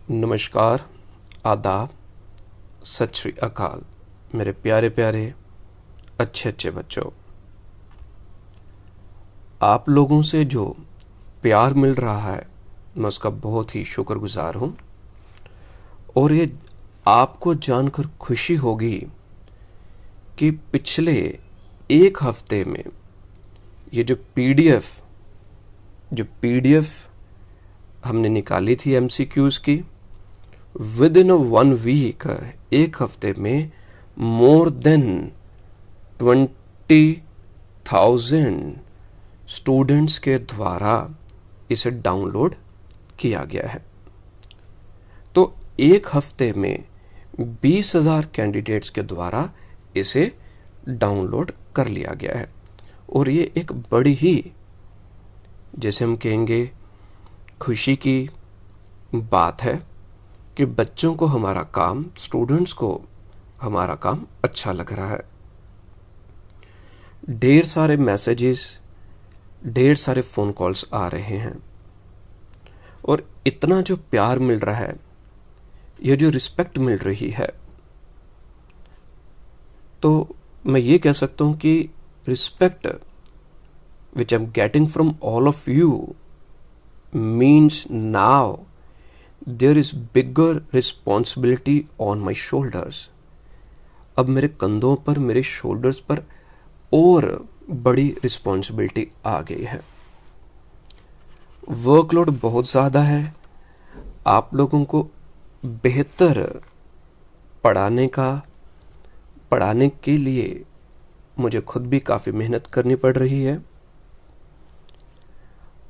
नमस्कार, आदाब, सत श्री अकाल मेरे प्यारे प्यारे अच्छे अच्छे बच्चों। आप लोगों से जो प्यार मिल रहा है मैं उसका बहुत ही शुक्रगुजार हूँ। और ये आपको जानकर खुशी होगी कि पिछले एक हफ्ते में ये जो पीडीएफ हमने निकाली थी एमसीक्यूज की, विद इन 1 वीक, एक हफ्ते में मोर देन 20,000 स्टूडेंट्स के द्वारा इसे डाउनलोड किया गया है। तो एक हफ्ते में 20,000 कैंडिडेट्स के द्वारा इसे डाउनलोड कर लिया गया है। और ये एक बड़ी ही, जैसे हम कहेंगे, खुशी की बात है कि बच्चों को हमारा काम, स्टूडेंट्स को हमारा काम अच्छा लग रहा है। ढेर सारे मैसेजेस, ढेर सारे फोन कॉल्स आ रहे हैं और इतना जो प्यार मिल रहा है, ये जो रिस्पेक्ट मिल रही है, तो मैं ये कह सकता हूं कि respect which I am getting from all of you means now there is bigger responsibility on my shoulders. अब मेरे कंधों पर, मेरे शोल्डर्स पर और बड़ी रिस्पॉन्सिबिलिटी आ गई है। वर्कलोड बहुत ज़्यादा है। आप लोगों को बेहतर पढ़ाने के लिए मुझे खुद भी काफ़ी मेहनत करनी पड़ रही है।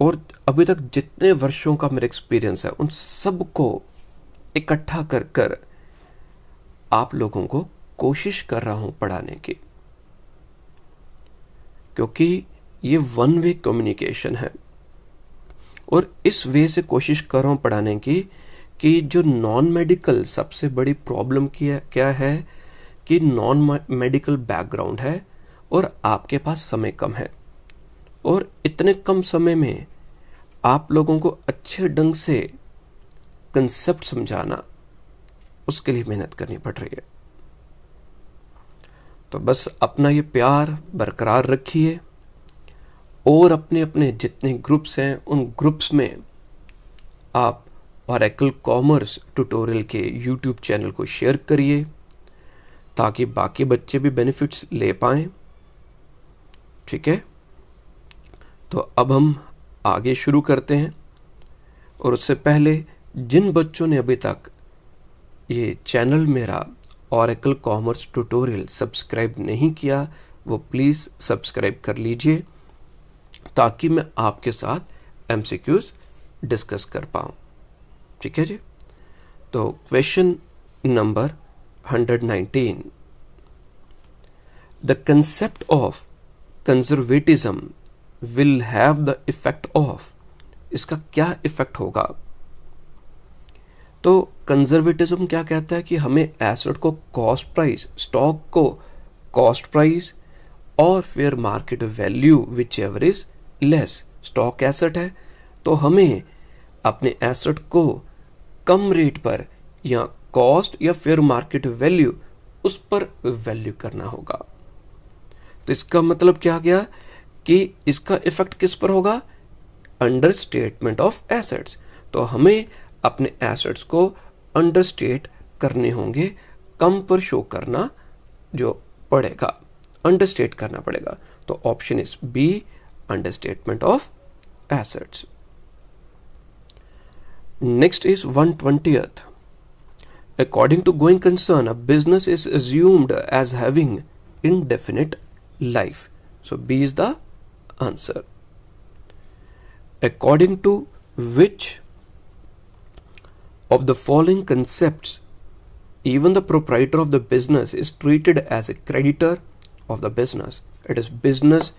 और अभी तक जितने वर्षों का मेरा एक्सपीरियंस है, उन सबको इकट्ठा कर कर आप लोगों को कोशिश कर रहा हूं पढ़ाने की, क्योंकि ये 1 वे कम्युनिकेशन है। और इस वे से कोशिश कर रहा हूं पढ़ाने की कि जो नॉन मेडिकल, सबसे बड़ी प्रॉब्लम क्या है कि नॉन मेडिकल बैकग्राउंड है और आपके पास समय कम है, और इतने कम समय में आप लोगों को अच्छे ढंग से कंसेप्ट समझाना, उसके लिए मेहनत करनी पड़ रही है। तो बस अपना ये प्यार बरकरार रखिए और अपने अपने जितने ग्रुप्स हैं, उन ग्रुप्स में आप ओरेकल कॉमर्स ट्यूटोरियल के यूट्यूब चैनल को शेयर करिए ताकि बाकी बच्चे भी बेनिफिट्स ले पाएं। ठीक है, तो अब हम आगे शुरू करते हैं। और उससे पहले जिन बच्चों ने अभी तक ये चैनल मेरा ओरेकल कॉमर्स ट्यूटोरियल सब्सक्राइब नहीं किया, वो प्लीज़ सब्सक्राइब कर लीजिए ताकि मैं आपके साथ एमसीक्यूज डिस्कस कर पाऊँ। ठीक है जी। तो question number 119, the concept of conservatism will have the effect of, इसका क्या इफेक्ट होगा? तो कंजर्वेटिज्म क्या कहता है कि हमें एसेट को कॉस्ट प्राइस, स्टॉक को कॉस्ट प्राइस और fair market value which ever is less. Stock asset है तो हमें अपने एसेट को कम रेट पर या कॉस्ट या फेयर मार्केट वैल्यू, उस पर वैल्यू करना होगा। तो इसका मतलब क्या गया कि इसका इफेक्ट किस पर होगा? Under statement of assets. तो हमें अपने एसेट्स को अंडर स्टेट करने होंगे, कम पर शो करना जो पड़ेगा, अंडर स्टेट करना पड़ेगा। तो option is B, under statement of assets. Next is 120th, according to going concern, a business is assumed as having indefinite life. So B is the answer. According to which of the following concepts even the proprietor of the business is treated as a creditor of the business? It is business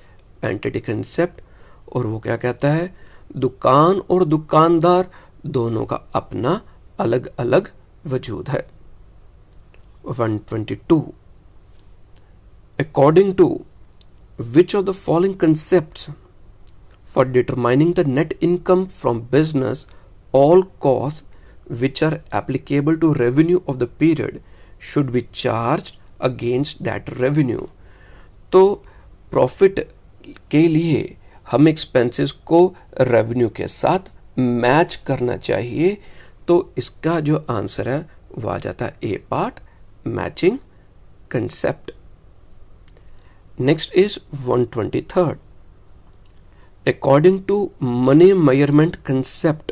entity concept। और वो क्या कहता है? दुकान और दुकानदार दोनों का अपना अलग अलग वजूद है। 122, according to which of the following concepts for determining the net income from business all costs which are applicable to revenue of the period should be charged against that revenue. तो प्रॉफिट के लिए हम expenses को revenue के साथ match करना चाहिए, तो इसका जो आंसर है वो आ जाता है A part, matching concept. Next is 123rd. According to money measurement concept,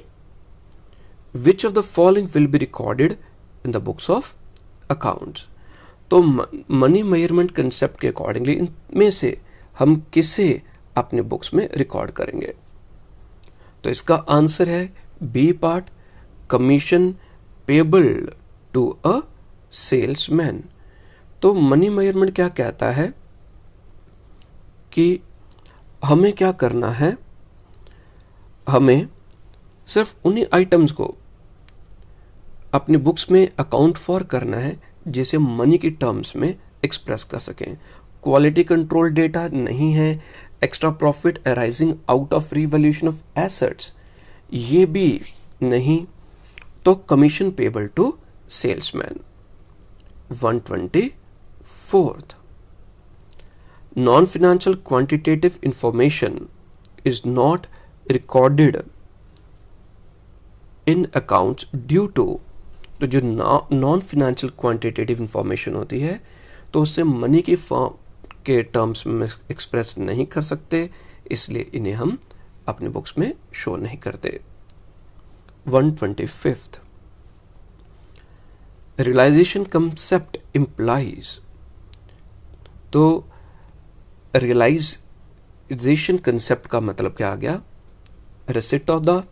which of the following will be recorded in the books of accounts? तो मनी मेजरमेंट कंसेप्ट के अकॉर्डिंगली इनमें से हम किसे अपने बुक्स में रिकॉर्ड करेंगे? तो इसका आंसर है B part, commission payable to a salesman. तो मनी मेजरमेंट क्या कहता है कि हमें क्या करना है, हमें सिर्फ उन्हीं आइटम्स को अपनी बुक्स में अकाउंट फॉर करना है जिसे मनी की टर्म्स में एक्सप्रेस कर सकें. क्वालिटी कंट्रोल डेटा नहीं है, extra profit arising out of revaluation of assets ये भी नहीं, तो commission payable to salesman. 124th. Non-financial quantitative information is not recorded in accounts due to, तो जो नॉन फिनेंशियल क्वांटिटेटिव इंफॉर्मेशन होती है तो उससे मनी की फॉर्म के टर्म्स में एक्सप्रेस नहीं कर सकते, इसलिए इन्हें हम अपने बुक्स में शो नहीं करते. 125th. Realisation concept implies. तो रियलाइजेशन कंसेप्ट का मतलब क्या आ गया? Receipt of the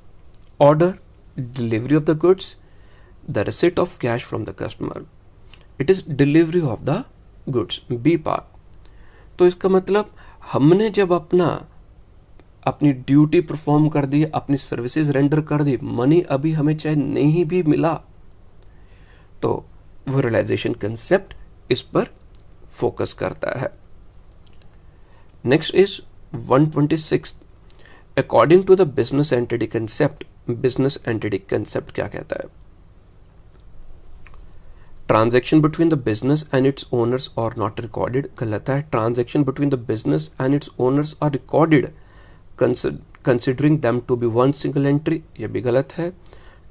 order, delivery of the goods, the receipt of cash from the customer. It is delivery of the goods, B part. तो इसका मतलब हमने जब अपनी ड्यूटी परफॉर्म कर दी, अपनी सर्विसेज रेंडर कर दी, मनी अभी हमें चाहे नहीं भी मिला, तो वो रियलाइजेशन कंसेप्ट इस पर फोकस करता है. Next is 126. According to the business entity concept, business entity concept क्या कहता है? Transaction between the business and its owners are not recorded. गलत है. Transaction between the business and its owners are recorded considering them to be one single entry, यह भी गलत है.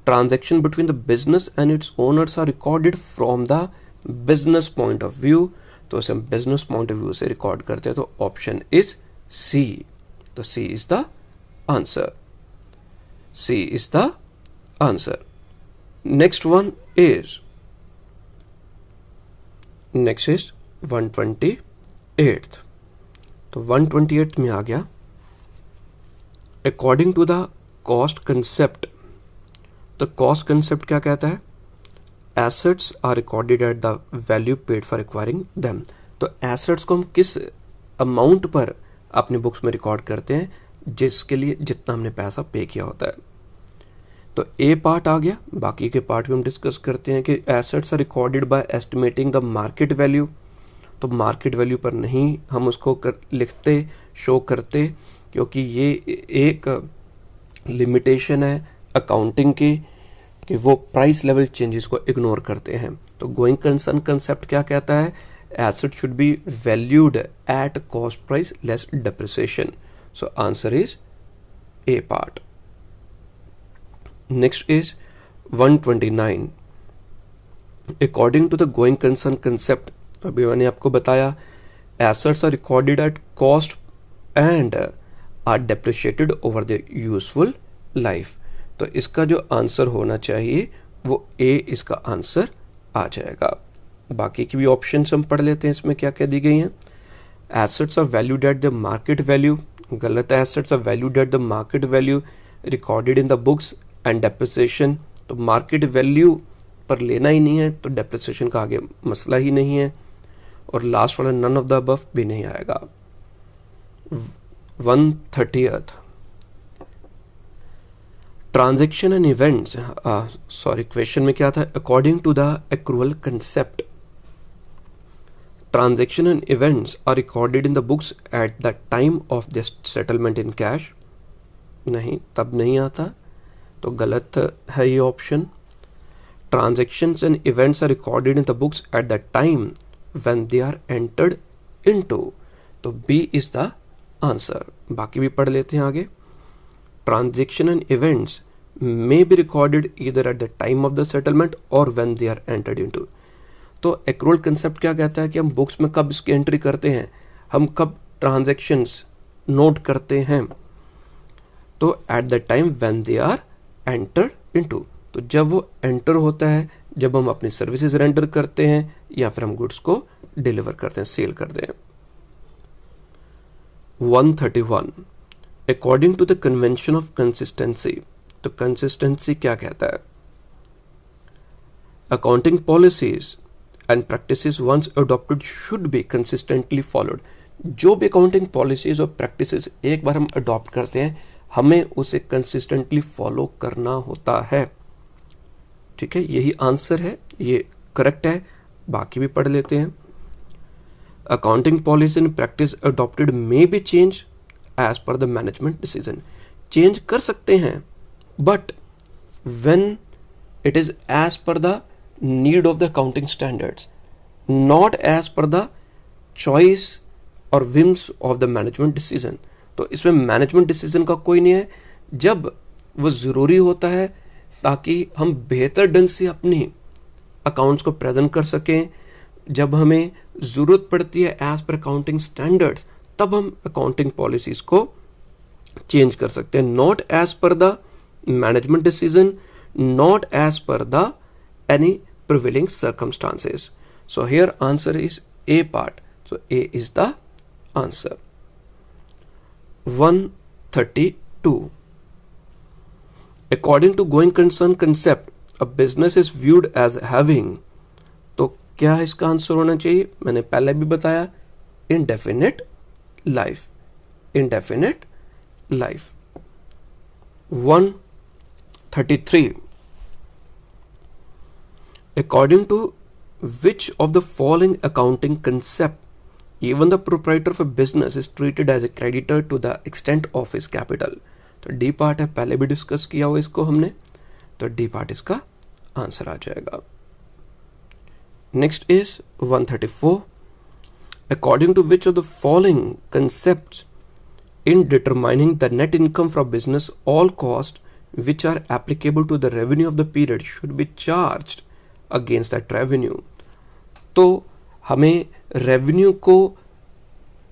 Transaction between the business and its owners are recorded from the business point of view, तो उसे हम business point of view से record करते हैं, तो ऑप्शन इज सी. तो C is the answer. C is the answer. Next one is 128th. तो 128th में आ गया according to the cost concept. तो कॉस्ट कंसेप्ट क्या कहता है? Assets are recorded at the value paid for acquiring them. तो एसेट्स को हम किस अमाउंट पर अपनी बुक्स में रिकॉर्ड करते हैं, जिसके लिए जितना हमने पैसा पे किया होता है. तो ए पार्ट आ गया. बाकी के पार्ट भी हम डिस्कस करते हैं कि assets are recorded by estimating the market value. तो मार्केट वैल्यू पर नहीं हम उसको लिखते, शो करते, क्योंकि ये एक लिमिटेशन है अकाउंटिंग की कि वो प्राइस लेवल चेंजेस को इग्नोर करते हैं. तो गोइंग कंसर्न कंसेप्ट क्या कहता है? Asset should be valued at cost price less depreciation. So answer is A part. Next is 129. According to the going concern concept, अभी मैंने आपको बताया assets are recorded at cost and are depreciated over the useful life. तो इसका जो answer होना चाहिए वो ए इसका आंसर आ जाएगा. बाकी की भी ऑप्शंस हम पढ़ लेते हैं, इसमें क्या क्या दी गई हैं. Assets are valued at the market value, गलत है. Assets are valued at the market value recorded in the books and depreciation. तो मार्केट वैल्यू पर लेना ही नहीं है, तो डेप्रिसिएशन का आगे मसला ही नहीं है. और लास्ट वाला नन ऑफ द अबव भी नहीं आएगा. 130th. Transaction and events, question में क्या था? According to the accrual concept, transaction and events are recorded in the books at the time of the settlement in cash. नहीं, तब नहीं आता, तो गलत है ये option. transactions and events are recorded in the books at the time when they are entered into. तो B is the answer. बाकी भी पढ़ लेते हैं आगे. Transaction and events may be recorded either at the time of the settlement or when they are entered into. तो accrual concept क्या कहता है कि हम बुक्स में कब इसकी एंट्री करते हैं, हम कब ट्रांजैक्शंस नोट करते हैं. तो at the time when they are entered into, तो जब वो एंटर होता है, जब हम अपनी सर्विसेज रेंडर करते हैं या फिर हम गुड्स को डिलीवर करते हैं, सेल करते हैं. 131 according to the convention of consistency. तो कंसिस्टेंसी क्या कहता है? Accounting policies and practices once adopted should be consistently followed. जो भी अकाउंटिंग पॉलिसीज और प्रैक्टिसेस एक बार हम अडॉप्ट करते हैं, हमें उसे कंसिस्टेंटली फॉलो करना होता है. ठीक है, यही आंसर है, ये करेक्ट है. बाकी भी पढ़ लेते हैं. Accounting policy and practice adopted may be change as per the management decision. Change कर सकते हैं, but when it is as per the need of the accounting standards, not as per the choice और whims of the management decision. तो इसमें management decision का कोई नहीं है, जब वो जरूरी होता है ताकि हम बेहतर ढंग से अपनी अकाउंट्स को प्रेजेंट कर सकें. जब हमें जरूरत पड़ती है एज पर अकाउंटिंग स्टैंडर्ड्स, तब हम अकाउंटिंग पॉलिसीज को चेंज कर सकते हैं. Not as per the management decision, not as per the any prevailing circumstances. So here answer is A part. So A is the answer. 132 According to going concern concept, a business is viewed as having. तो क्या इसका answer होना चाहिए? मैंने पहले भी बताया, indefinite life. Indefinite life. 133 According to which of the following accounting concept even the proprietor of a business is treated as a creditor to the extent of his capital. तो डी पार्ट है, पहले भी discuss किया हुआ इसको हमने, तो D part इसका आंसर आ जाएगा. Next is 134 according to which of the following concepts in determining the net income from business all cost which are applicable to the revenue of the period should be charged against that revenue. तो हमें revenue को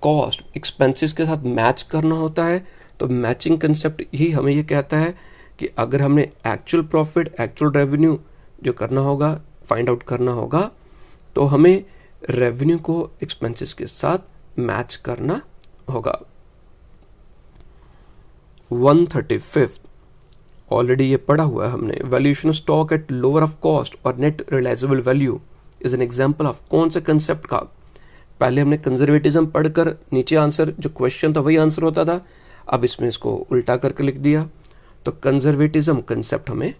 cost expenses के साथ match करना होता है. तो matching concept ही हमें ये कहता है कि अगर हमने एक्चुअल प्रॉफिट, एक्चुअल रेवेन्यू जो करना होगा, फाइंड आउट करना होगा, तो हमें रेवेन्यू को एक्सपेंसेस के साथ मैच करना होगा. 135 ऑलरेडी ये पढ़ा हुआ है हमने. Valuation of stock at lower of cost और net realisable value is an example of कौन से कंसेप्ट का? पहले हमने कंजर्वेटिज्म पढ़कर नीचे आंसर जो क्वेश्चन था वही आंसर होता था, अब इसमें इसको उल्टा करके लिख दिया. तो कंजर्वेटिज्म कंसेप्ट हमें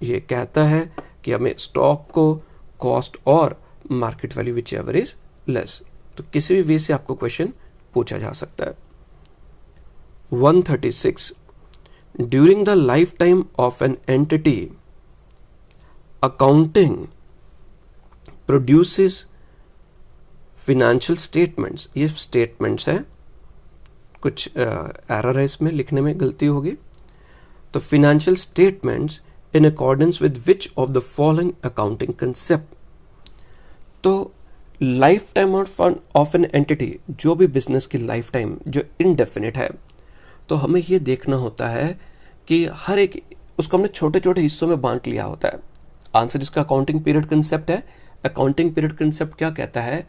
ये कहता है कि हमें स्टॉक को कॉस्ट और market value which ever is less. तो किसी भी वे से आपको क्वेश्चन पूछा जा सकता है. 136 during the life time of an entity accounting produces financial statements. ये स्टेटमेंट्स है, कुछ एरर है इसमें, लिखने में गलती होगी. तो financial statements in accordance with which of the following accounting concept. तो lifetime of an entity, जो भी बिजनेस की लाइफ टाइम जो इनडेफिनिट है, तो हमें ये देखना होता है कि हर एक उसको हमने छोटे छोटे हिस्सों में बांट लिया होता है. आंसर इसका अकाउंटिंग पीरियड कंसेप्ट है. अकाउंटिंग पीरियड कंसेप्ट क्या कहता है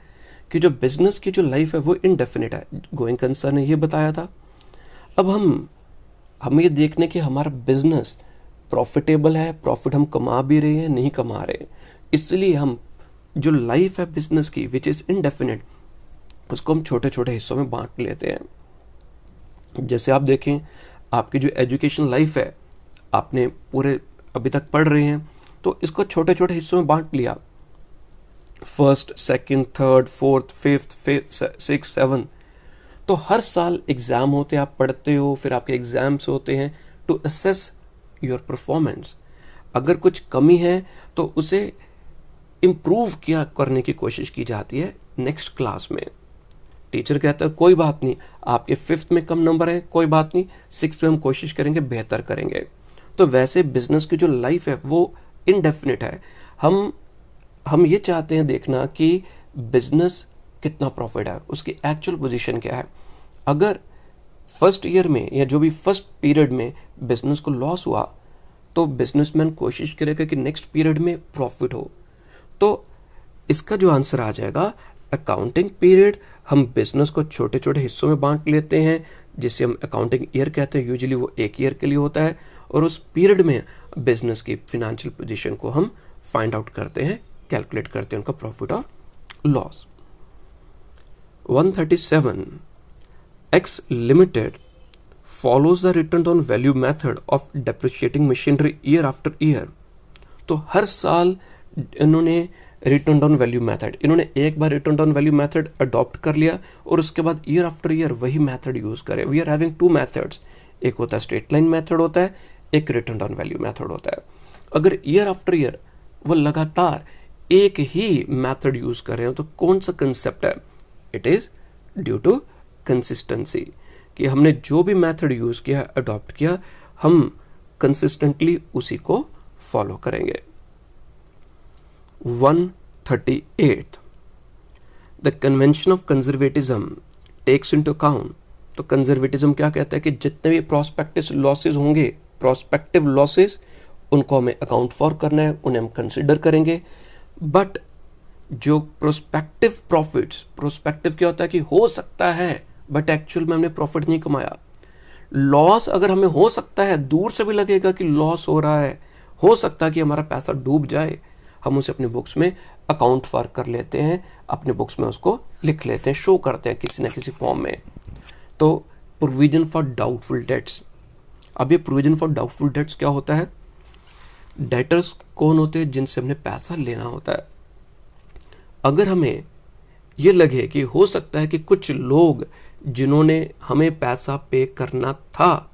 कि जो बिजनेस की जो लाइफ है वो इनडेफिनिट है. गोइंग कंसर्न ने ये बताया था. अब हम ये देखने कि हमारा बिजनेस प्रॉफिटेबल है, प्रॉफिट हम कमा भी रहे हैं, नहीं कमा रहे, इसलिए हम जो लाइफ है बिजनेस की विच इज इनडेफिनिट, उसको हम छोटे छोटे हिस्सों में बांट लेते हैं. जैसे आप देखें, आपकी जो एजुकेशन लाइफ है, आपने पूरे अभी तक पढ़ रहे हैं, तो इसको छोटे छोटे हिस्सों में बांट लिया. First, second, third, fourth, fifth, six, seven. तो हर साल एग्जाम होते हैं, आप पढ़ते हो, फिर आपके एग्जाम्स होते हैं टू असेस योर परफॉर्मेंस. अगर कुछ कमी है तो उसे इम्प्रूव किया करने की कोशिश की जाती है नेक्स्ट क्लास में। टीचर कहता है कोई बात नहीं, आपके 5th में कम नंबर है, कोई बात नहीं, 6th में हम कोशिश करेंगे, बेहतर करेंगे। तो वैसे बिजनेस की जो लाइफ है वो इनडेफिनिट है। हम ये चाहते हैं देखना कि बिजनेस कितना प्रॉफिट है, उसकी एक्चुअल पोजीशन क्या है। अगर फर्स्ट ईयर में या जो भी फर्स्ट पीरियड में बिजनेस को लॉस हुआ तो बिजनेसमैन कोशिश करेगा कि नेक्स्ट पीरियड में प्रॉफिट हो। तो इसका जो आंसर आ जाएगा अकाउंटिंग पीरियड, हम बिजनेस को छोटे छोटे हिस्सों में बांट लेते हैं जिसे हम अकाउंटिंग ईयर कहते हैं। यूजुअली वो 1 ईयर के लिए होता है और उस पीरियड में बिजनेस की फिनेंशियल पोजीशन को हम फाइंड आउट करते हैं, कैलकुलेट करते हैं उनका प्रॉफिट और loss. 137 X Limited follows the return on value method of depreciating machinery year after year। तो हर साल इन्होंने रिटर्न ऑन वैल्यू मेथड, इन्होंने एक बार return on value method adopt कर लिया और उसके बाद ईयर आफ्टर ईयर वही मेथड यूज करें। वी आर हैविंग 2 मेथड्स, एक होता है स्ट्रेट लाइन मेथड होता है, एक रिटर्न ऑन वैल्यू मेथड होता है। अगर ईयर आफ्टर ईयर वो लगातार एक ही मेथड यूज कर रहे हो तो कौन सा कंसेप्ट है? It is due to consistency, कि हमने जो भी मेथड यूज किया, अडॉप्ट किया, हम कंसिस्टेंटली उसी को फॉलो करेंगे। 138 the convention of conservatism takes into account. तो कंजर्वेटिज्म क्या कहता है कि जितने भी प्रोस्पेक्टिव लॉसेस होंगे, प्रोस्पेक्टिव लॉसेस, उनको हमें अकाउंट फॉर करना है, उन्हें हम कंसिडर करेंगे। बट जो प्रोस्पेक्टिव प्रॉफिट्स, प्रोस्पेक्टिव क्या होता है कि हो सकता है बट एक्चुअल में हमने प्रॉफिट नहीं कमाया। लॉस अगर हमें हो सकता है, दूर से भी लगेगा कि लॉस हो रहा है, हो सकता है कि हमारा पैसा डूब जाए, हम उसे अपनी बुक्स में अकाउंट फॉर कर लेते हैं, अपने बुक्स में उसको लिख लेते हैं, शो करते हैं किसी न किसी फॉर्म में। तो प्रोविजन फॉर डाउटफुल डेट्स। अब ये प्रोविजन फॉर डाउटफुल डेट्स क्या होता है? डेटर्स कौन होते हैं? जिनसे हमने पैसा लेना होता है। अगर हमें ये लगे कि हो सकता है कि कुछ लोग जिन्होंने हमें पैसा पे करना था,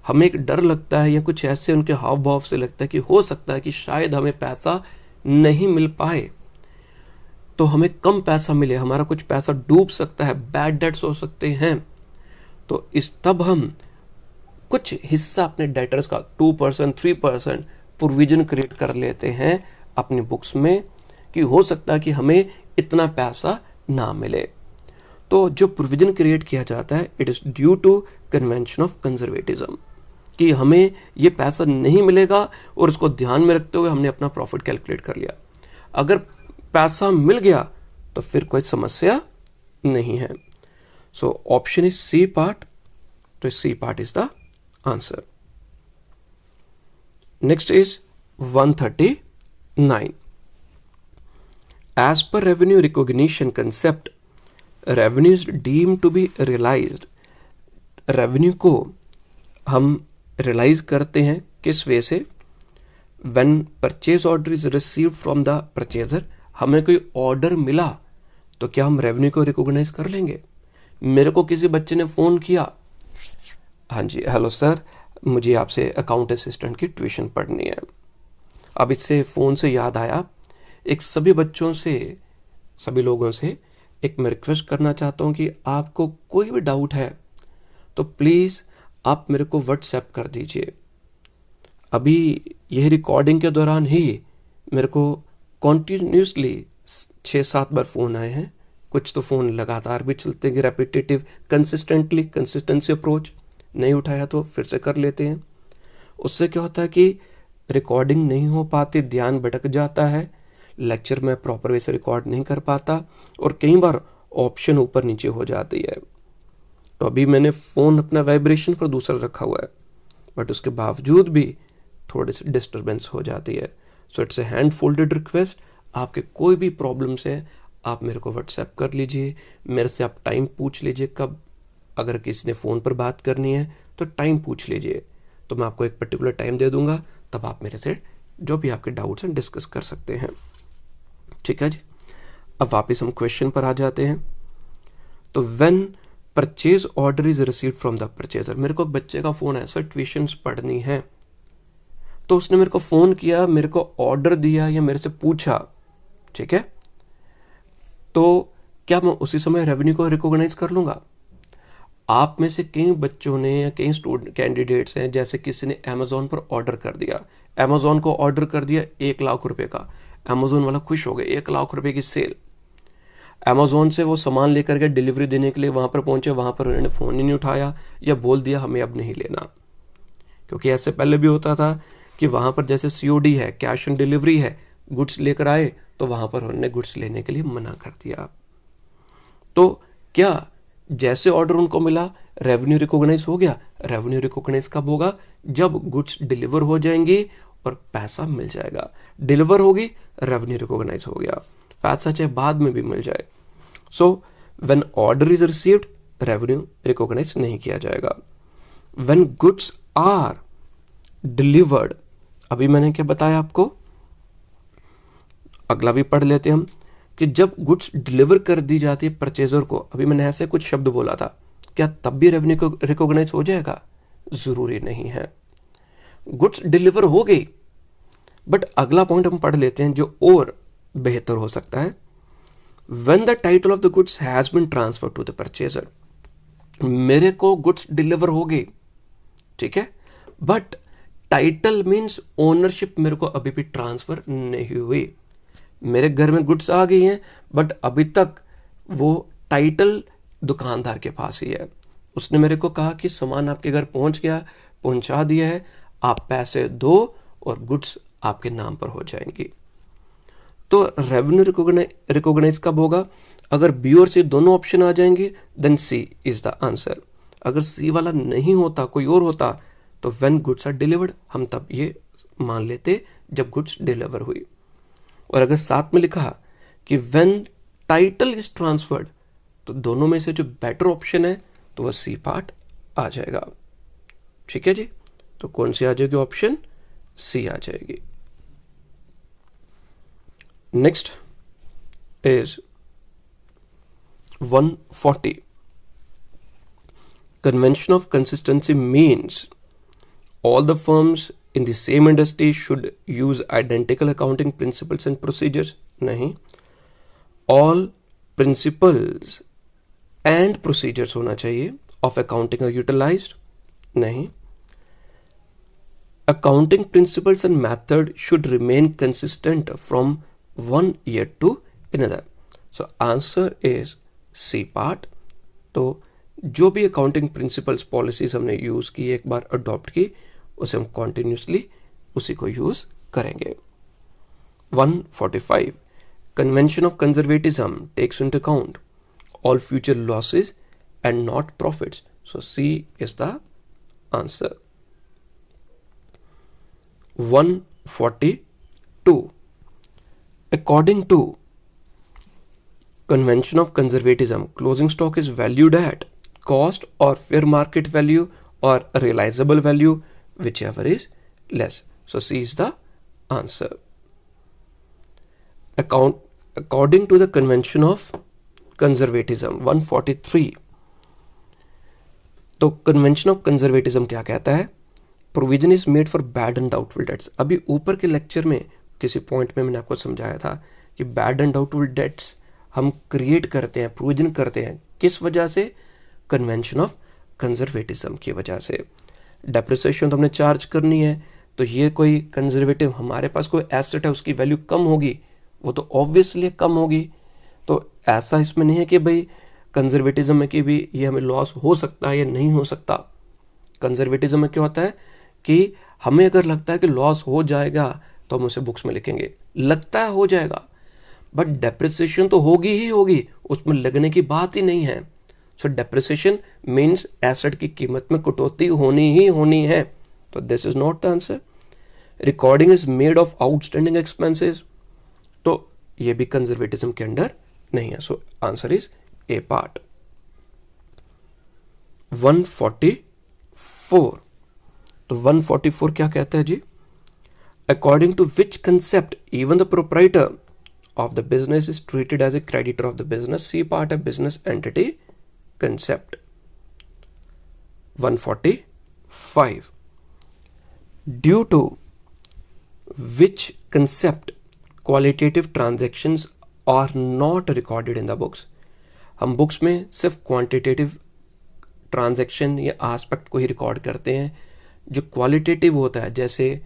हमें एक डर लगता है या कुछ ऐसे उनके हाव भाव से लगता है कि हो सकता है कि शायद हमें पैसा नहीं मिल पाए, तो हमें कम पैसा मिले, हमारा कुछ पैसा डूब सकता है, बैड डेट्स हो सकते हैं। तो इस तब हम कुछ हिस्सा अपने डेटर्स का 2%, 3% प्रोविजन क्रिएट कर लेते हैं अपनी बुक्स में कि हो सकता है कि हमें इतना पैसा ना मिले। तो जो प्रोविजन क्रिएट किया जाता है, it is due to convention of conservatism, कि हमें ये पैसा नहीं मिलेगा और उसको ध्यान में रखते हुए हमने अपना प्रॉफिट कैलकुलेट कर लिया। अगर पैसा मिल गया तो फिर कोई समस्या नहीं है। So option is C part, तो C part is the answer. Next is 139 As per revenue recognition concept, revenue is deemed to be realized। Revenue को हम रियलाइज करते हैं किस वे से? When purchase order is received from the purchaser, हमें कोई order मिला तो क्या हम रेवेन्यू को रिकॉग्नाइज कर लेंगे? मेरे को किसी बच्चे ने फोन किया, हाँ जी हेलो सर, मुझे आपसे अकाउंट असिस्टेंट की ट्यूशन पढ़नी है। अब इससे फोन से याद आया, एक सभी बच्चों से, सभी लोगों से एक मैं रिक्वेस्ट करना चाहता हूं कि आपको कोई भी डाउट है तो प्लीज आप मेरे को व्हाट्सएप कर दीजिए। अभी यह रिकॉर्डिंग के दौरान ही मेरे को कॉन्टिन्यूसली 6-7 बार फोन आए हैं। कुछ तो फोन लगातार भी चलते हैं, रेपिटेटिव, कंसिस्टेंसी अप्रोच, नहीं उठाया तो फिर से कर लेते हैं। उससे क्या होता है कि रिकॉर्डिंग नहीं हो पाती, ध्यान भटक जाता है, लेक्चर में प्रॉपर वे से रिकॉर्ड नहीं कर पाता और कई बार ऑप्शन ऊपर नीचे हो जाती है। तो अभी मैंने फोन अपना वाइब्रेशन पर दूसरा रखा हुआ है, बट उसके बावजूद भी थोड़ी सी डिस्टर्बेंस हो जाती है। So it's a hand folded request, आपके कोई भी प्रॉब्लम्स है आप मेरे को व्हाट्सएप कर लीजिए, मेरे से आप टाइम पूछ लीजिए कब, अगर किसी ने फोन पर बात करनी है तो टाइम पूछ लीजिए, तो मैं आपको एक पर्टिकुलर टाइम दे दूंगा, तब आप मेरे से जो भी आपके डाउट्स हैं डिस्कस कर सकते हैं। ठीक है जी। अब वापस हम क्वेश्चन पर आ जाते हैं। तो when purchase order is received from the purchaser, मेरे को बच्चे का फोन है, सर ट्यूशन पढ़नी है, तो उसने मेरे को फोन किया, मेरे को ऑर्डर दिया या मेरे से पूछा, ठीक है, तो क्या मैं उसी समय रेवेन्यू को रिकॉग्नाइज कर लूंगा? आप में से कई बच्चों ने या कई स्टूडेंट कैंडिडेट्स हैं, जैसे किसी ने अमेजोन पर ऑर्डर कर दिया, अमेजोन को ऑर्डर कर दिया 1 लाख रुपए का, अमेजोन वाला खुश हो गए, 1 लाख रुपए की सेल। अमेजोन से वो सामान लेकर के डिलीवरी देने के लिए वहां पर पहुंचे, वहां पर उन्होंने फोन ही नहीं उठाया या बोल दिया हमें अब नहीं लेना। क्योंकि ऐसे पहले भी होता था कि वहां पर जैसे सीओडी है, कैश ऑन डिलीवरी है, गुड्स लेकर आए तो वहां पर उन्होंने गुड्स लेने के लिए मना कर दिया। तो क्या जैसे ऑर्डर उनको मिला रेवेन्यू रिकॉग्नाइज हो गया? रेवेन्यू रिकॉग्नाइज कब होगा? जब गुड्स डिलीवर हो जाएंगी और पैसा मिल जाएगा। डिलीवर होगी, रेवेन्यू रिकॉग्नाइज हो गया, पैसा चाहे बाद में भी मिल जाए। So when order is received, revenue recognise नहीं किया जाएगा। व्हेन गुड्स आर डिलीवर्ड, अभी मैंने क्या बताया आपको, अगला भी पढ़ लेते हैं हम, कि जब गुड्स डिलीवर कर दी जाती है परचेजर को, अभी मैंने ऐसे कुछ शब्द बोला था, क्या तब भी रेवेन्यू को रिकॉग्नाइज हो जाएगा? जरूरी नहीं है। गुड्स डिलीवर हो गई, बट अगला पॉइंट हम पढ़ लेते हैं जो और बेहतर हो सकता है। When the title of the goods has been transfer to the purchaser, मेरे को गुड्स डिलीवर हो गई, ठीक है, बट टाइटल मीन्स ओनरशिप मेरे को अभी भी ट्रांसफर नहीं हुई। मेरे घर में गुड्स आ गई हैं, बट अभी तक वो टाइटल दुकानदार के पास ही है। उसने मेरे को कहा कि सामान आपके घर पहुंच गया, पहुंचा दिया है, आप पैसे दो और गुड्स आपके नाम पर हो जाएंगी। तो रेवेन्यू रिकॉग्नाइज कब होगा? अगर बी और सी दोनों ऑप्शन आ जाएंगे, then C is the answer. अगर सी वाला नहीं होता, कोई और होता, तो व्हेन गुड्स आर डिलीवर्ड, हम तब ये मान लेते जब गुड्स डिलीवर हुई। और अगर साथ में लिखा कि व्हेन टाइटल इज ट्रांसफर्ड, तो दोनों में से जो बेटर ऑप्शन है तो वह सी पार्ट आ जाएगा। ठीक है जी, तो कौन सी आ जाएगी? ऑप्शन सी आ जाएगी। Next is 140। Convention of consistency means all the firms in the same industry should use identical accounting principles and procedures. नहीं, all principles and procedures होना चाहिए of accounting are utilized. नहीं, accounting principles and method should remain consistent from one year to another. So answer is C part. तो जो भी accounting principles policies हमने use की, एक बार अडॉप्ट की, उसे हम कॉन्टिन्यूसली उसी को यूज करेंगे। 145 convention of conservatism takes into account all future losses and not profits, so C is the answer. 142 according to convention of conservatism, closing stock is valued at cost or fair market value or realizable value, whichever is less. So C is the answer. According to the convention of conservatism, 143. तो convention of conservatism क्या कहता है? Provision is made for bad and doubtful debts. अभी ऊपर के lecture में किसी point में मैंने आपको समझाया था कि bad and doubtful debts हम क्रिएट करते हैं, प्रोविजन करते हैं, किस वजह से? कन्वेंशन ऑफ कंजर्वेटिज्म की वजह से। डेप्रिसिएशन तो हमने चार्ज करनी है, तो ये कोई कंजर्वेटिव, हमारे पास कोई एसेट है उसकी वैल्यू कम होगी, वो तो ऑब्वियसली कम होगी। तो ऐसा इसमें नहीं है कि भाई कंजर्वेटिज्म में कि भी ये हमें लॉस हो सकता है या नहीं हो सकता। कंजर्वेटिज्म में क्या होता है कि हमें अगर लगता है कि लॉस हो जाएगा तो हम उसे बुक्स में लिखेंगे, लगता है हो जाएगा, बट डेप्रिसिएशन तो होगी ही होगी, उसमें लगने की बात ही नहीं है। सो डेप्रिसिएशन मीन्स एसेट की कीमत में कटौती होनी ही होनी है, तो this is not the answer. Recording is made of outstanding expenses, तो ये भी कंजर्वेटिज्म के अंडर नहीं है, so answer is A part. 144, तो 144 क्या कहता है जी? According to which concept even the proprietor of the business is treated as a creditor of the business. C part of business entity concept. 145 due to which concept qualitative transactions are not recorded in the books. हम books में सिर्फ quantitative transaction या aspect को ही record करते हैं, जो qualitative होता है जैसे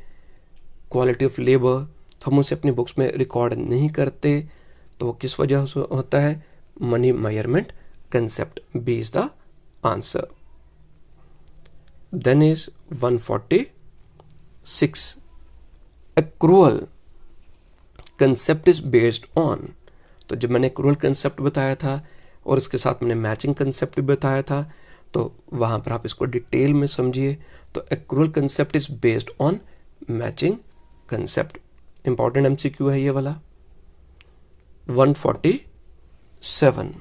क्वालिटी ऑफ लेबर हम उसे अपनी बुक्स में रिकॉर्ड नहीं करते। तो वो किस वजह से होता है? Money measurement concept. B is the answer. Then is 146 accrual concept is based on. तो जब मैंने एक्रूअल कंसेप्ट बताया था और इसके साथ मैंने मैचिंग कंसेप्ट भी बताया था, तो वहां पर आप इसको डिटेल में समझिए। तो accrual concept is based on matching concept. Important MCQ है ये वाला। 147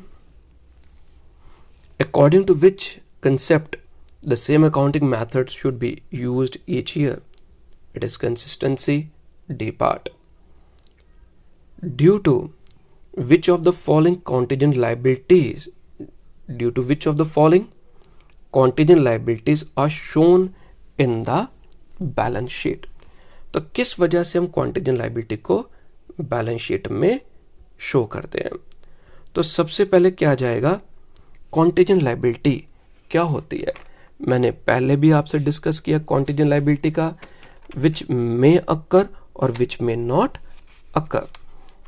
according to which concept the same accounting methods should be used each year. It is consistency, D part. Due to which of the following contingent liabilities are shown in the balance sheet। तो किस वजह से हम contingent liability को balance sheet में show करते हैं? तो सबसे पहले क्या जाएगा, contingent liability क्या होती है? मैंने पहले भी आपसे डिस्कस किया contingent liability का, which may occur और which may not occur।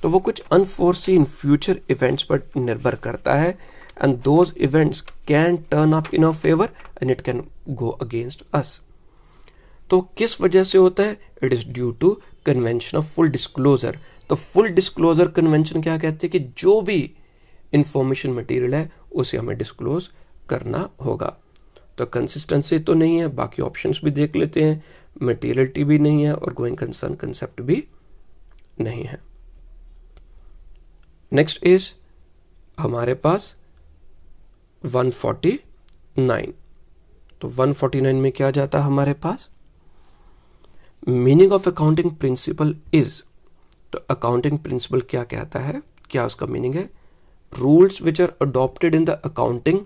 तो वो कुछ अनफोर्सीन फ्यूचर इवेंट्स पर निर्भर करता है, and those events can turn up in our favour and it can go against us. तो किस वजह से होता है? It is due to convention of full disclosure. तो फुल डिस्क्लोजर कन्वेंशन क्या कहते हैं कि जो भी इंफॉर्मेशन मटेरियल है उसे हमें डिस्क्लोज करना होगा। तो कंसिस्टेंसी तो नहीं है, बाकी ऑप्शंस भी देख लेते हैं। मटेरियलिटी भी नहीं है और गोइंग कंसर्न कंसेप्ट भी नहीं है। नेक्स्ट इज हमारे पास 149। तो 149 में क्या जाता है हमारे पास? Meaning of accounting principle is. तो अकाउंटिंग प्रिंसिपल क्या कहता है, क्या उसका मीनिंग है? Rules which are adopted in the accounting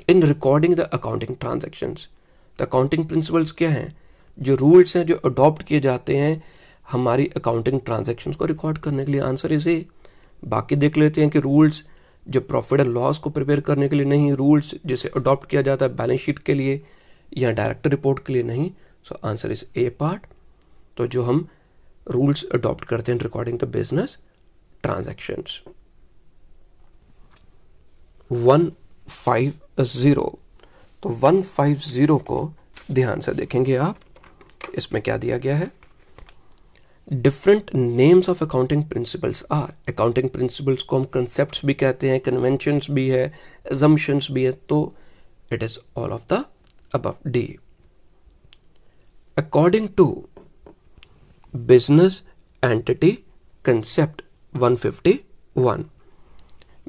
in recording the accounting transactions. तो अकाउंटिंग प्रिंसिपल्स क्या हैं? जो रूल्स हैं जो अडॉप्ट किए जाते हैं हमारी अकाउंटिंग ट्रांजैक्शंस को रिकॉर्ड करने के लिए। आंसर इज ए। बाकी देख लेते हैं कि रूल्स जो प्रॉफिट एंड लॉस को प्रिपेयर करने के लिए नहीं, रूल्स जिसे अडॉप्ट किया जाता है बैलेंस शीट के लिए या डायरेक्टर रिपोर्ट के लिए नहीं। सो आंसर इज ए पार्ट। तो जो हम रूल्स अडॉप्ट करते हैं रिकॉर्डिंग द बिजनेस ट्रांजैक्शंस। 150। तो 150 को ध्यान से देखेंगे आप। इसमें क्या दिया गया है? Different names of accounting principles are. Accounting principles को हम कंसेप्ट्स भी कहते हैं, कन्वेंशंस भी है, assumptions भी है। तो it is all of the above, D. According to business entity concept 151,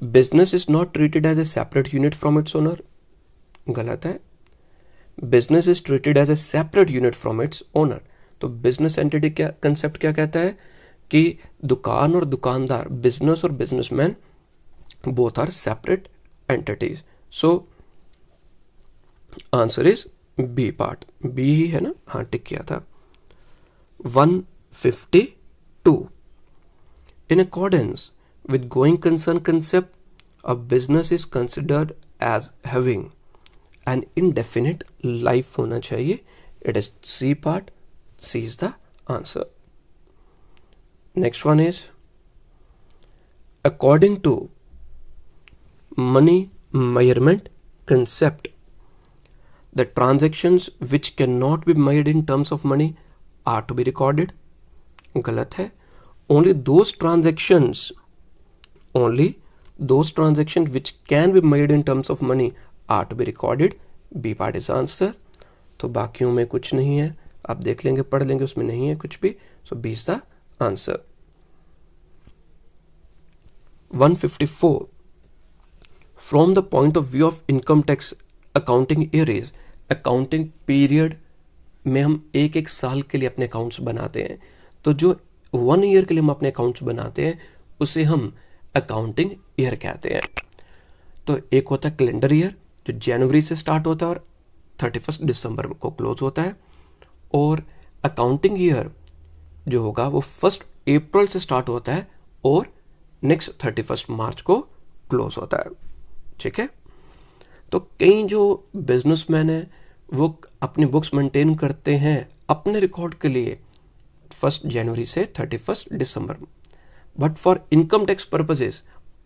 business is not treated as a separate unit from its owner. गलत है। Business is treated as a separate unit from its owner. तो business entity क्या concept क्या कहता है कि दुकान और दुकानदार, बिजनेस और businessman both are separate entities. So answer is B part. B ही है ना? हाँ, टिक किया था। 152 in accordance with going concern concept a business is considered as having an indefinite life होना चाहिए। It is C part. C is the answer. Next one is according to money measurement concept, the transactions which cannot be made in terms of money are to be recorded. गलत है। Only those transactions which can be made in terms of money are to be recorded. B part is answer. तो बाकियों में कुछ नहीं है, आप देख लेंगे, पढ़ लेंगे, उसमें नहीं है कुछ भी। So B is the answer. 154 from the point of view of income tax accounting year is. Accounting period में हम एक एक साल के लिए अपने अकाउंट्स बनाते हैं। तो जो 1 ईयर के लिए हम अपने अकाउंट्स बनाते हैं उसे हम अकाउंटिंग ईयर कहते हैं। तो एक होता है कैलेंडर ईयर जो जनवरी से स्टार्ट होता है और 31 दिसंबर को क्लोज होता है, और अकाउंटिंग ईयर जो होगा वो 1 अप्रैल से स्टार्ट होता है और नेक्स्ट 31 मार्च को क्लोज होता है। ठीक है, तो कई जो बिजनेसमैन है वो अपनी बुक्स मेंटेन करते हैं अपने रिकॉर्ड के लिए 1 जनवरी से 31 दिसंबर। But for income tax purposes,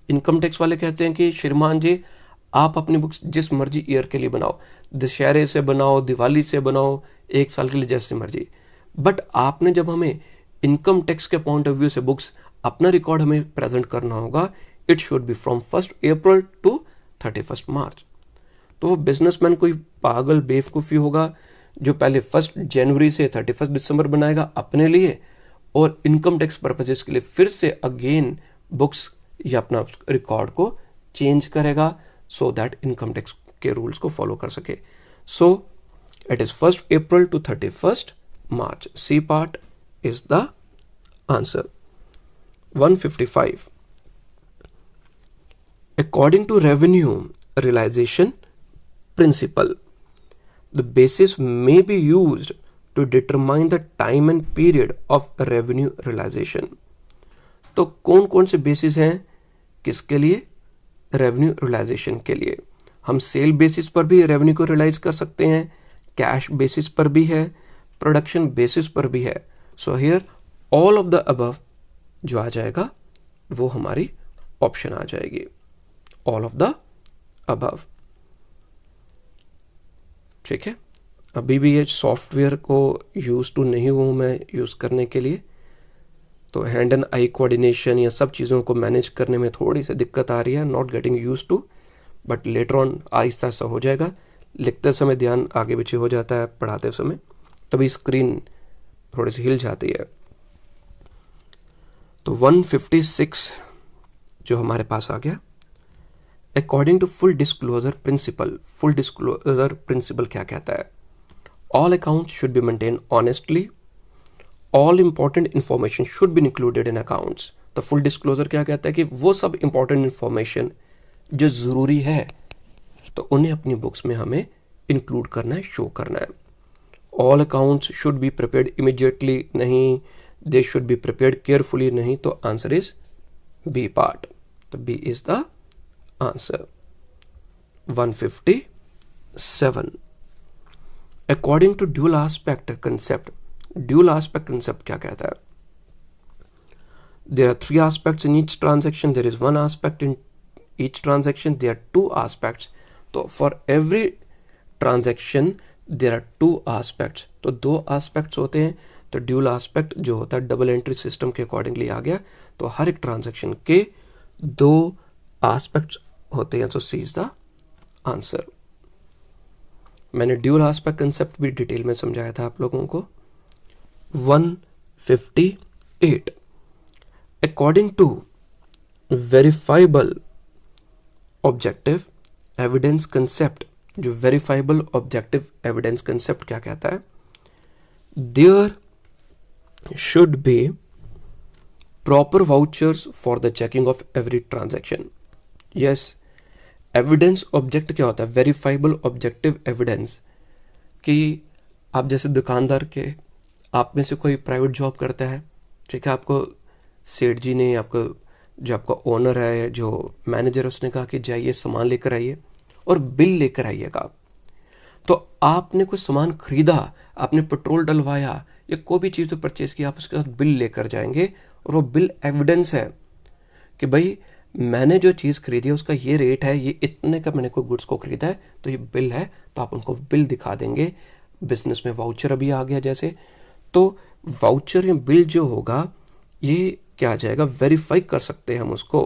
income tax वाले कहते हैं कि श्रीमान जी आप अपनी बुक्स जिस मर्जी ईयर के लिए बनाओ, दशहरे से बनाओ, दिवाली से बनाओ, 1 साल के लिए, जैसे मर्जी। बट आपने जब हमें इनकम टैक्स के पॉइंट ऑफ व्यू से बुक्स अपना रिकॉर्ड हमें प्रेजेंट करना होगा, it should be from 1 April to 31 March. तो वो बिजनेसमैन कोई पागल बेवकूफ़ी होगा जो पहले 1 जनवरी से 31 दिसंबर बनाएगा अपने लिए और इनकम टैक्स पर्पजेस के लिए फिर से अगेन बुक्स या अपना रिकॉर्ड को चेंज करेगा सो दैट इनकम टैक्स के रूल्स को फॉलो कर सके। So it is 1 April to 31 March. C part is the answer. 155 according to revenue realisation principle, the basis may be used to determine the time and period of revenue realization। तो कौन कौन से basis हैं किसके लिए? Revenue realisation के लिए। हम सेल बेसिस पर भी रेवेन्यू को रियलाइज कर सकते हैं, कैश बेसिस पर भी है, प्रोडक्शन बेसिस पर भी है। So here all of the above जो आ जाएगा वो हमारी ऑप्शन आ जाएगी, ऑल ऑफ द अबव। ठीक है, अभी भी ये सॉफ्टवेयर को यूज टू नहीं हूँ मैं यूज़ करने के लिए, तो हैंड एंड आई कोऑर्डिनेशन या सब चीज़ों को मैनेज करने में थोड़ी सी दिक्कत आ रही है, not getting use to, but later on आहिस्ता आहिस्ता हो जाएगा। लिखते समय ध्यान आगे पीछे हो जाता है, पढ़ाते समय तभी स्क्रीन थोड़ी सी हिल जाती है। तो 156 जो हमारे पास आ गया, according to full disclosure principle. Full disclosure principle क्या कहता है? All accounts should be maintain honestly, all important information should be included in accounts. तो फुल डिस्क्लोजर क्या कहता है कि वो सब इंपॉर्टेंट इंफॉर्मेशन जो जरूरी है तो उन्हें अपनी बुक्स में हमें इंक्लूड करना है, शो करना है। All accounts should be prepared immediately, नहीं, they should be prepared carefully, नहीं। तो आंसर इज बी पार्ट। तो B is the answer. 157 according to dual aspect concept. Dual aspect concept क्या कहता है? There are 3 aspects in each transaction. There is 1 aspect in each transaction. There are 2 aspects. तो for every transaction there are 2 aspects. तो 2 aspects होते हैं। तो dual aspect जो होता है डबल एंट्री सिस्टम के अकॉर्डिंगली आ गया। तो हर एक ट्रांजेक्शन के 2 एस्पेक्ट्स होते हैं। तो सी इज द आंसर। मैंने ड्यूल एस्पेक्ट कंसेप्ट भी डिटेल में समझाया था आप लोगों को। 158 according to verifiable objective evidence concept. जो वेरीफाइबल ऑब्जेक्टिव एविडेंस कंसेप्ट क्या कहता है? There should be proper vouchers for the checking of every transaction. Yes, evidence object क्या होता है? वेरीफाइबल ऑब्जेक्टिव एविडेंस कि आप जैसे दुकानदार के, आप में से कोई प्राइवेट जॉब करता है, ठीक है, आपको सेठ जी ने, आपको जो आपका ओनर है, जो मैनेजर, उसने कहा कि जाइए सामान लेकर आइए और बिल लेकर आइएगा। तो आपने कोई सामान खरीदा, आपने पेट्रोल डलवाया या कोई भी चीज़ तो परचेज की, आप उसके साथ बिल लेकर जाएंगे और वो बिल एविडेंस है कि भाई मैंने जो चीज़ खरीदी है उसका ये रेट है, ये इतने का मैंने कोई गुड्स को खरीदा है, तो ये बिल है। तो आप उनको बिल दिखा देंगे। बिजनेस में वाउचर अभी आ गया जैसे, तो वाउचर या बिल जो होगा ये क्या आ जाएगा? वेरीफाई कर सकते हैं हम उसको,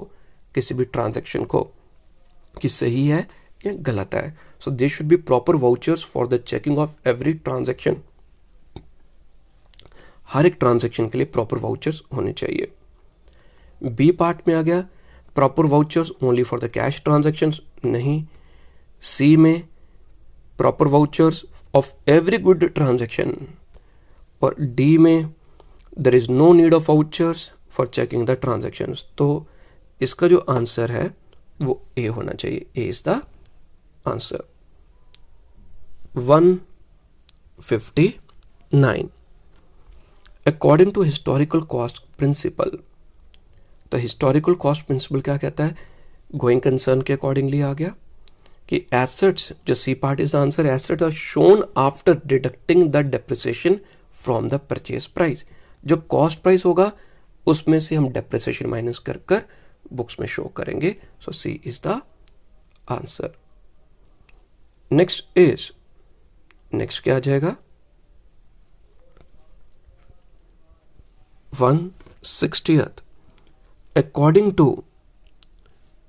किसी भी ट्रांजैक्शन को, कि सही है या गलत है। So they should be proper vouchers for the checking of every transaction. हर एक ट्रांजैक्शन के लिए प्रॉपर वाउचर्स होने चाहिए। बी पार्ट में आ गया proper vouchers only for the cash transactions, नहीं। सी में proper vouchers of every good transaction, और डी में there is no need of vouchers for checking the transactions. तो इसका जो आंसर है वो ए होना चाहिए। A is the answer. 159 according to historical cost principle. तो हिस्टोरिकल कॉस्ट प्रिंसिपल क्या कहता है? गोइंग कंसर्न के अकॉर्डिंगली आ गया कि एसेट्स, जो C part is answer, assets are shown after deducting the depreciation from the purchase price. जो कॉस्ट प्राइस होगा उसमें से हम डेप्रिसिएशन माइनस कर कर बुक्स में शो करेंगे। So C is the answer. Next क्या आ जाएगा? 160th, according to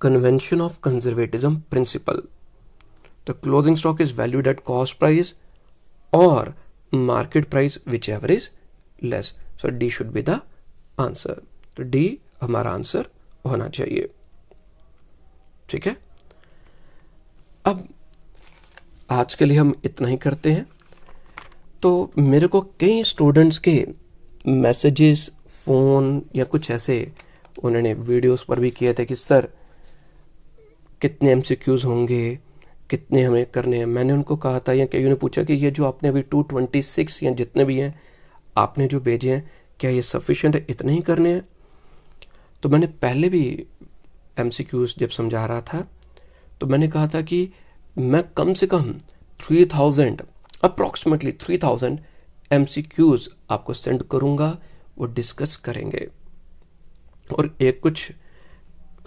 convention of conservatism principle, the closing stock is valued at cost price or market price, whichever is less. So D should be the answer. तो D हमारा answer होना चाहिए। ठीक है, अब आज के लिए हम इतना ही करते हैं। तो मेरे को कई स्टूडेंट्स के मैसेजेस, फोन या कुछ ऐसे उन्होंने वीडियोस पर भी किए थे कि सर कितने एमसीक्यूज होंगे, कितने हमें करने हैं। मैंने उनको कहा था, या कईयों ने पूछा कि ये जो आपने अभी 226 या जितने भी हैं आपने जो भेजे हैं, क्या ये सफिशिएंट है, इतने ही करने हैं? तो मैंने पहले भी एमसीक्यूज जब समझा रहा था तो मैंने कहा था कि मैं कम से कम 3000, अप्रॉक्सीमेटली 3000 एमसीक्यूज आपको सेंड करूंगा, वो डिस्कस करेंगे। और एक कुछ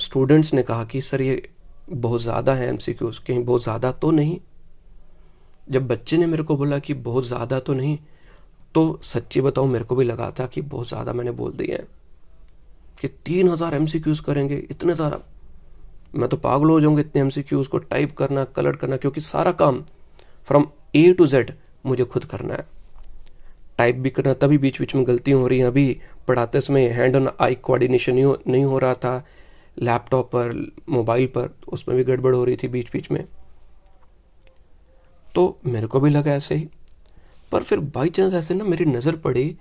स्टूडेंट्स ने कहा कि सर ये बहुत ज़्यादा है एमसीक्यूज, कहीं बहुत ज़्यादा तो नहीं? जब बच्चे ने मेरे को बोला कि बहुत ज़्यादा तो नहीं, तो सच्ची बताऊं मेरे को भी लगा था कि बहुत ज़्यादा मैंने बोल दिया है कि 3000 एमसीक्यूज करेंगे, इतने ज़्यादा। मैं तो पागल हो जाऊंगा इतने एमसीक्यूज को टाइप करना, कलर करना, क्योंकि सारा काम फ्रॉम A to Z मुझे खुद करना है। टाइप भी करना, तभी बीच बीच में गलतियां हो रही हैं। अभी पढ़ाते समय हैंड ऑन आई कोऑर्डिनेशन नहीं हो रहा था, लैपटॉप पर, मोबाइल पर, उसमें भी गड़बड़ हो रही थी बीच बीच में। तो मेरे को भी लगा ऐसे ही, पर फिर बाई चांस ऐसे ना मेरी नज़र पड़ी,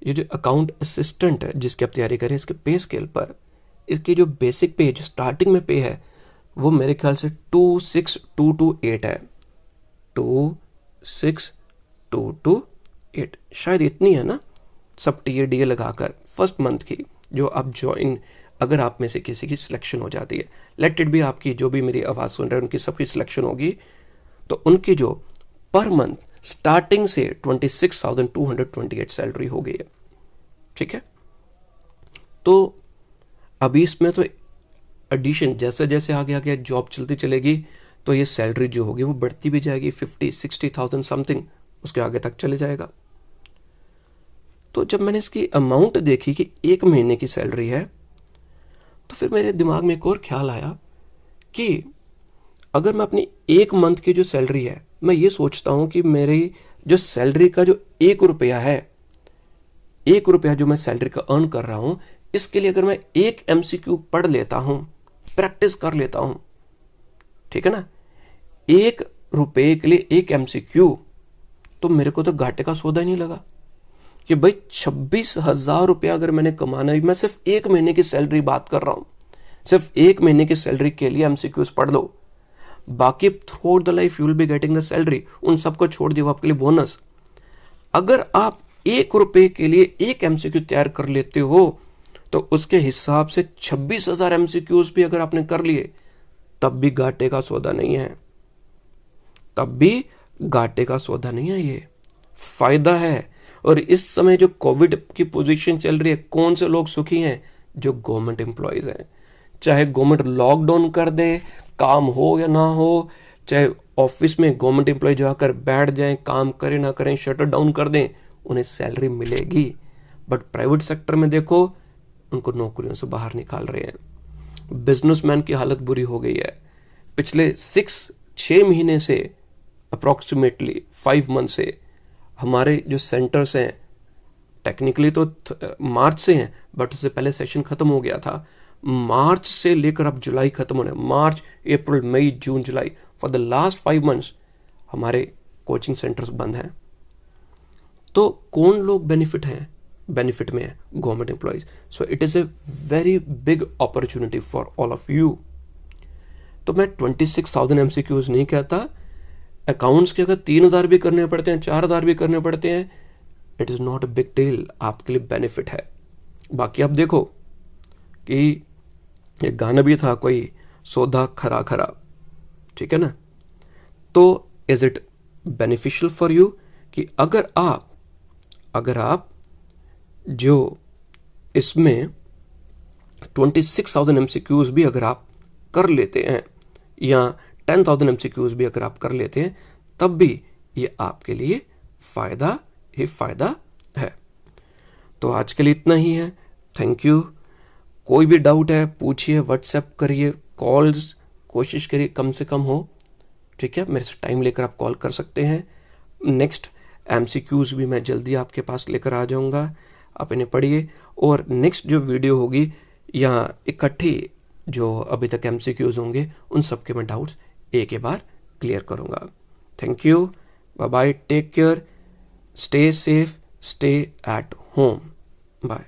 ये जो अकाउंट असिस्टेंट है जिसकी आप तैयारी करें, इसके पे स्केल पर इसकी जो बेसिक पे, जो स्टार्टिंग में पे है, वो मेरे ख्याल से 26228 है। 26228 शायद इतनी है ना, सब टीए लगाकर फर्स्ट मंथ की, जो आप ज्वाइन, अगर आप में से किसी की सिलेक्शन हो जाती है, लेट इट भी आपकी, जो भी मेरी आवाज़ सुन रहे हैं उनकी सबकी सिलेक्शन होगी, तो उनकी जो पर मंथ स्टार्टिंग से 26,228 सैलरी हो गई है। ठीक है, तो अभी इसमें तो एडिशन जैसे जैसे आगे आगे जॉब चलती चलेगी तो ये सैलरी जो होगी वो बढ़ती भी जाएगी, 50-60,000 समथिंग उसके आगे तक चले जाएगा। तो जब मैंने इसकी अमाउंट देखी कि 1 महीने की सैलरी है, तो फिर मेरे दिमाग में एक और ख्याल आया कि अगर मैं अपनी 1 मंथ की जो सैलरी है, मैं ये सोचता हूं कि मेरी जो सैलरी का जो 1 रुपया है, 1 रुपया जो मैं सैलरी का अर्न कर रहा हूं, इसके लिए अगर मैं 1 एमसीक्यू पढ़ लेता हूं, प्रैक्टिस कर लेता हूं, ठीक है ना, 1 रुपये के लिए 1 एमसीक्यू, तो मेरे को तो घाटे का सौदा ही नहीं लगा कि भाई 26,000 रुपया अगर मैंने कमाना है, मैं सिर्फ 1 महीने की सैलरी बात कर रहा हूं, सिर्फ 1 महीने की सैलरी के लिए एमसीक्यूज पढ़ लो, बाकी through out the life you will be getting the salary, उन सबको छोड़ दिया आपके लिए बोनस। अगर आप 1 रुपये के लिए 1 एमसीक्यू तैयार कर लेते हो, तो उसके हिसाब से 26,000 एमसीक्यूज भी अगर आपने कर लिए, तब भी घाटे का सौदा नहीं है, तब भी घाटे का सौदा नहीं है, ये फायदा है। और इस समय जो कोविड की पोजीशन चल रही है, कौन से लोग सुखी हैं? जो गवर्नमेंट एम्प्लॉयज हैं। चाहे गवर्नमेंट लॉकडाउन कर दे, काम हो या ना हो, चाहे ऑफिस में गवर्नमेंट एम्प्लॉय जाकर बैठ जाएं, काम करें ना करें, शटर डाउन कर दें, उन्हें सैलरी मिलेगी। बट प्राइवेट सेक्टर में देखो, उनको नौकरियों से बाहर निकाल रहे हैं। बिजनेसमैन की हालत बुरी हो गई है। पिछले 6 महीने से, अप्रोक्सीमेटली 5 मंथ से, हमारे जो सेंटर्स हैं, टेक्निकली तो मार्च से हैं, बट उससे पहले सेशन खत्म हो गया था। मार्च से लेकर अब जुलाई खत्म होने, मार्च, अप्रैल, मई, जून, जुलाई, फॉर द लास्ट 5 मंथ्स हमारे कोचिंग सेंटर्स बंद हैं। तो कौन लोग बेनिफिट में है? Government employees. So it is a very big opportunity for all of you. तो मैं 26,000 एमसीक्यूज नहीं कहता, अकाउंट्स के अगर 3,000 भी करने पड़ते हैं, 4,000 भी करने पड़ते हैं, it is not a big deal, आपके लिए बेनिफिट है। बाकी आप देखो कि एक गाना भी था कोई, सौदा खरा खरा, ठीक है ना। तो is it beneficial for you कि अगर आप जो इसमें 26,000 MCQs भी अगर आप कर लेते हैं या 10,000 MCQs भी अगर आप कर लेते हैं, तब भी ये आपके लिए फायदा ही फायदा है। तो आज के लिए इतना ही है। Thank you. कोई भी डाउट है पूछिए, व्हाट्सएप करिए, कॉल्स कोशिश करिए कम से कम हो, ठीक है। मेरे से टाइम लेकर आप कॉल कर सकते हैं। नेक्स्ट MCQs भी मैं जल्दी आपके पास लेकर आ जाऊंगा, आप इन्हें पढ़िए। और नेक्स्ट जो वीडियो होगी या इकट्ठी जो अभी तक MCQs होंगे, उन सब के मैं डाउट्स एक ही बार क्लियर करूंगा। Thank you, bye bye, take care, stay safe, stay at home, bye.